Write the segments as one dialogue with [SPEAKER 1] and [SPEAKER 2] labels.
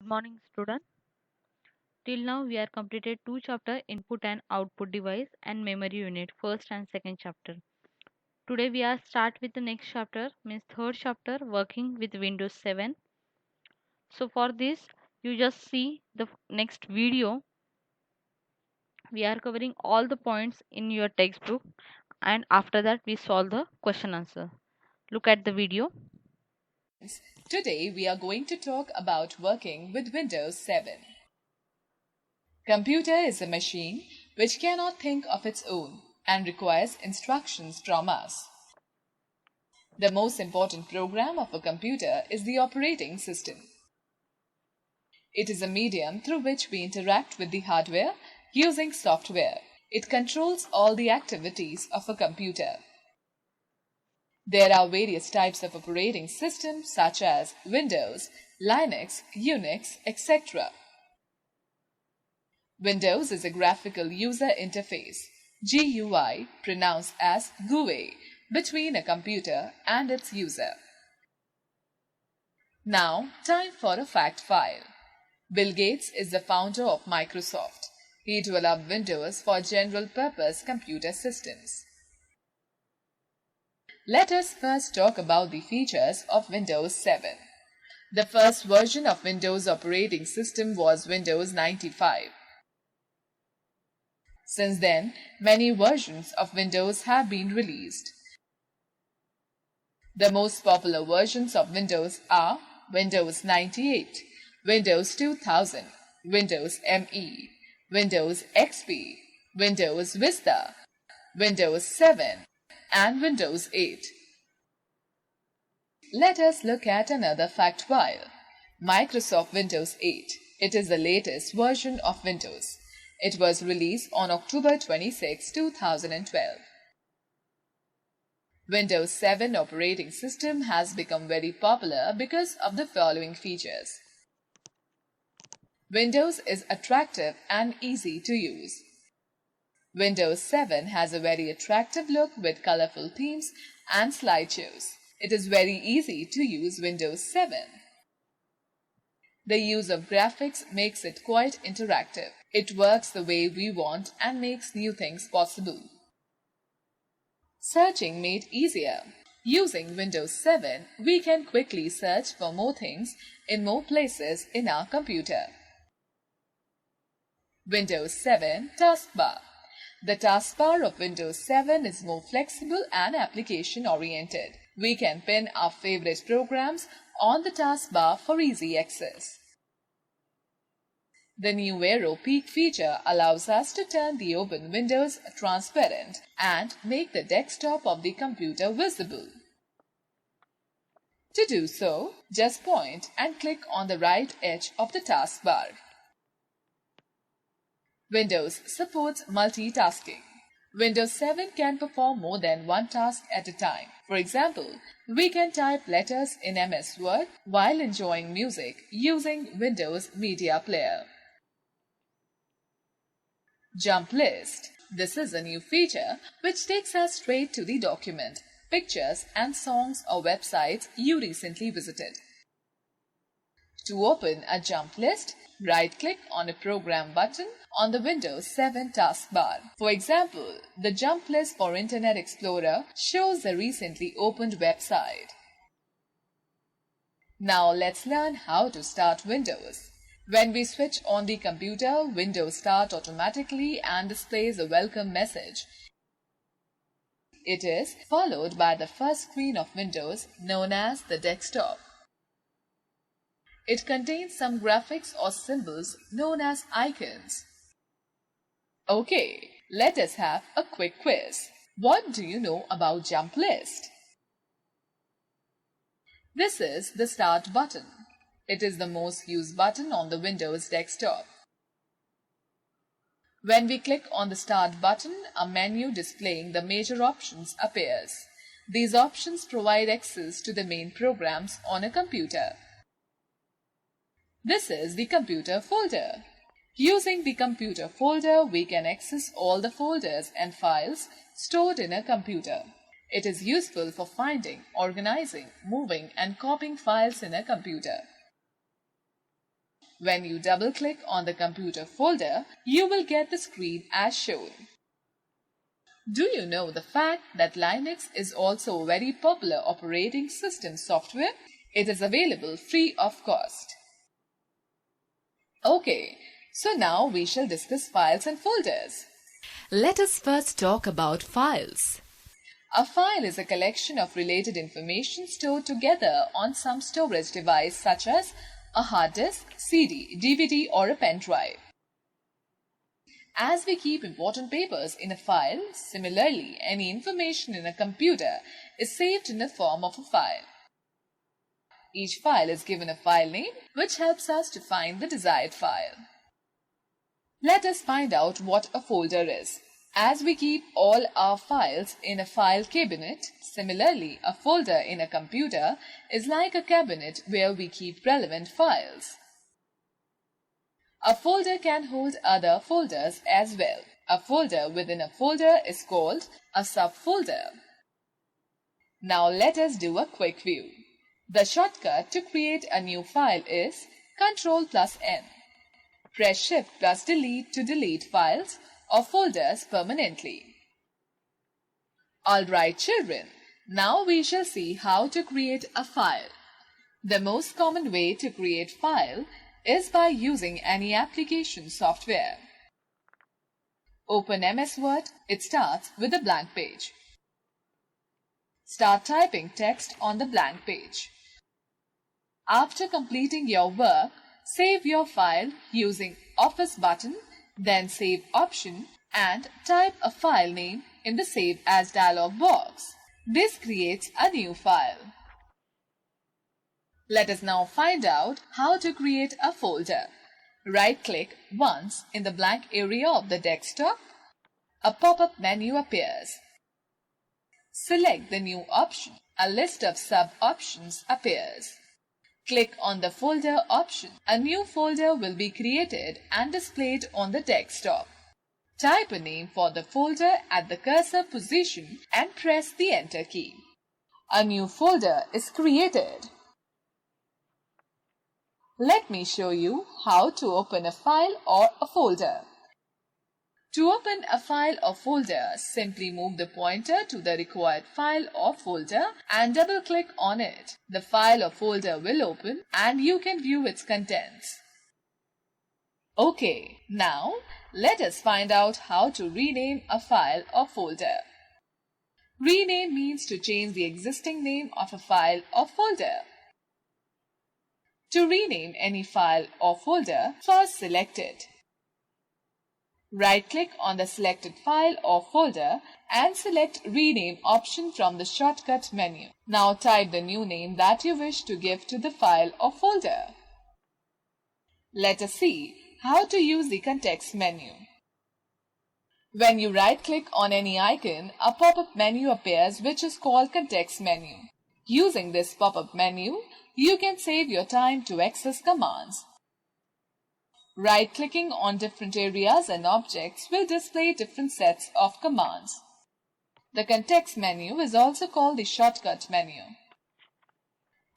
[SPEAKER 1] Good morning, student. Till now, we are completed two chapter input and output device and memory unit, first and second chapter. Today we are start with the next chapter, means third chapter, working with Windows 7. So for this, you just see the next video. We are covering all the points in your textbook, and after that we solve the question answer. Look at the video.
[SPEAKER 2] Today we are going to talk about working with Windows 7. Computer is a machine which cannot think of its own and requires instructions from us. The most important program of a computer is the operating system. It is a medium through which we interact with the hardware using software. It controls all the activities of a computer. There are various types of operating systems such as Windows, Linux, Unix, etc. Windows is a graphical user interface, GUI, pronounced as GUI, between a computer and its user. Now, time for a fact file. Bill Gates is the founder of Microsoft. He developed Windows for general purpose computer systems. Let us first talk about the features of Windows 7. The first version of Windows operating system was Windows 95. Since then, many versions of Windows have been released. The most popular versions of Windows are Windows 98, Windows 2000, Windows ME, Windows XP, Windows Vista, Windows 7, and Windows 8. Let us look at another fact file. Microsoft Windows 8. It is the latest version of Windows. It was released on October 26, 2012. Windows 7 operating system has become very popular because of the following features. Windows is attractive and easy to use. Windows 7 has a very attractive look with colorful themes and slideshows. It is very easy to use Windows 7. The use of graphics makes it quite interactive. It works the way we want and makes new things possible. Searching made easier. Using Windows 7, we can quickly search for more things in more places in our computer. Windows 7 Taskbar. The taskbar of Windows 7 is more flexible and application-oriented. We can pin our favorite programs on the taskbar for easy access. The new arrow peak feature allows us to turn the open windows transparent and make the desktop of the computer visible. To do so, just point and click on the right edge of the taskbar. Windows supports multitasking. Windows 7 can perform more than one task at a time. For example, we can type letters in MS Word while enjoying music using Windows Media Player. Jump List. This is a new feature which takes us straight to the document, pictures and songs or websites you recently visited. To open a jump list, right-click on a program button on the Windows 7 taskbar. For example, the jump list for Internet Explorer shows the recently opened website. Now let's learn how to start Windows. When we switch on the computer, Windows starts automatically and displays a welcome message. It is followed by the first screen of Windows known as the desktop. It contains some graphics or symbols known as icons. Okay, let us have a quick quiz. What do you know about jump list? This is the Start button. It is the most used button on the Windows desktop. When we click on the Start button, a menu displaying the major options appears. These options provide access to the main programs on a computer. This is the computer folder. Using the computer folder, we can access all the folders and files stored in a computer. It is useful for finding, organizing, moving, and copying files in a computer. When you double-click on the computer folder, you will get the screen as shown. Do you know the fact that Linux is also a very popular operating system software? It is available free of cost. Okay, so now we shall discuss files and folders.
[SPEAKER 3] Let us first talk about files.
[SPEAKER 2] A file is a collection of related information stored together on some storage device such as a hard disk, CD, DVD or a pen drive. As we keep important papers in a file, similarly, any information in a computer is saved in the form of a file. Each file is given a file name, which helps us to find the desired file. Let us find out what a folder is. As we keep all our files in a file cabinet, similarly, a folder in a computer is like a cabinet where we keep relevant files. A folder can hold other folders as well. A folder within a folder is called a subfolder. Now let us do a quick view. The shortcut to create a new file is Ctrl+N. Press Shift plus Delete to delete files or folders permanently. Alright children, now we shall see how to create a file. The most common way to create file is by using any application software. Open MS Word. It starts with a blank page. Start typing text on the blank page. After completing your work, save your file using Office button, then Save option and type a file name in the Save As dialog box. This creates a new file. Let us now find out how to create a folder. Right-click once in the blank area of the desktop. A pop-up menu appears. Select the new option. A list of sub-options appears. Click on the folder option. A new folder will be created and displayed on the desktop. Type a name for the folder at the cursor position and press the Enter key. A new folder is created. Let me show you how to open a file or a folder. To open a file or folder, simply move the pointer to the required file or folder and double-click on it. The file or folder will open and you can view its contents. Okay, now let us find out how to rename a file or folder. Rename means to change the existing name of a file or folder. To rename any file or folder, first select it. Right-click on the selected file or folder and select Rename option from the shortcut menu. Now type the new name that you wish to give to the file or folder. Let us see how to use the context menu. When you right-click on any icon, a pop-up menu appears which is called context menu. Using this pop-up menu, you can save your time to access commands. Right-clicking on different areas and objects will display different sets of commands. The context menu is also called the shortcut menu.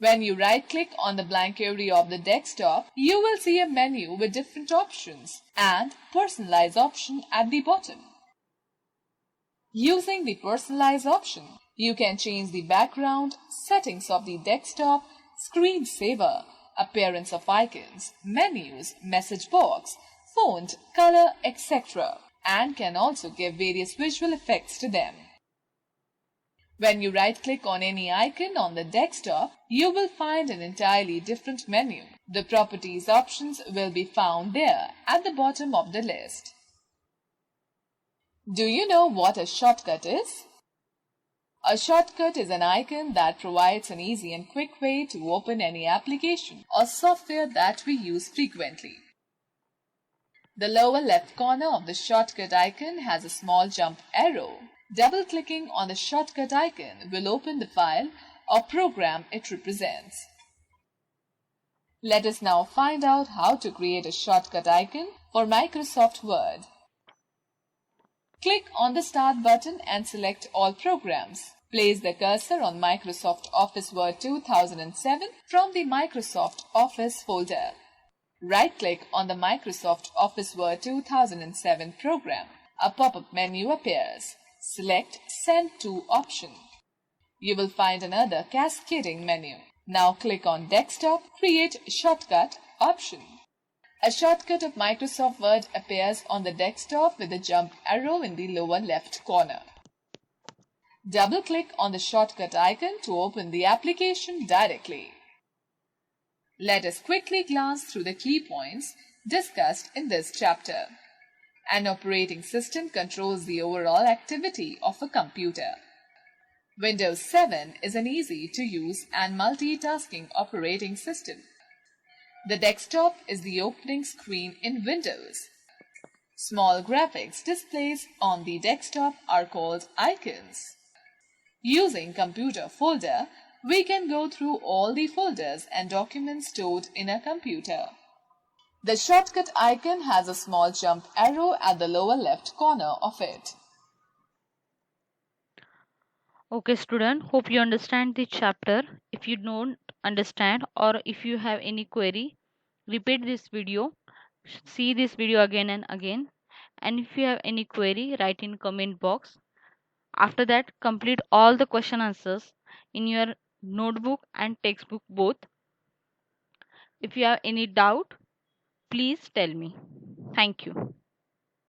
[SPEAKER 2] When you right-click on the blank area of the desktop, you will see a menu with different options and Personalize option at the bottom. Using the Personalize option, you can change the background, settings of the desktop, screensaver, appearance of icons, menus, message box, font, color, etc. and can also give various visual effects to them. When you right-click on any icon on the desktop, you will find an entirely different menu. The Properties options will be found there at the bottom of the list. Do you know what a shortcut is? A shortcut is an icon that provides an easy and quick way to open any application or software that we use frequently. The lower left corner of the shortcut icon has a small jump arrow. Double-clicking on the shortcut icon will open the file or program it represents. Let us now find out how to create a shortcut icon for Microsoft Word. Click on the Start button and select All Programs. Place the cursor on Microsoft Office Word 2007 from the Microsoft Office folder. Right-click on the Microsoft Office Word 2007 program. A pop-up menu appears. Select Send to option. You will find another cascading menu. Now click on Desktop, Create Shortcut option. A shortcut of Microsoft Word appears on the desktop with a jump arrow in the lower left corner. Double-click on the shortcut icon to open the application directly. Let us quickly glance through the key points discussed in this chapter. An operating system controls the overall activity of a computer. Windows 7 is an easy-to-use and multitasking operating system. The desktop is the opening screen in Windows. Small graphics displays on the desktop are called icons. Using Computer folder, we can go through all the folders and documents stored in a computer. The shortcut icon has a small jump arrow at the lower left corner of it.
[SPEAKER 1] Okay, student, hope you understand the chapter. If you don't understand or if you have any query, repeat this video, see this video again and again. And if you have any query, write in comment box. After that, complete all the question answers in your notebook and textbook both. If you have any doubt, please tell me. Thank you.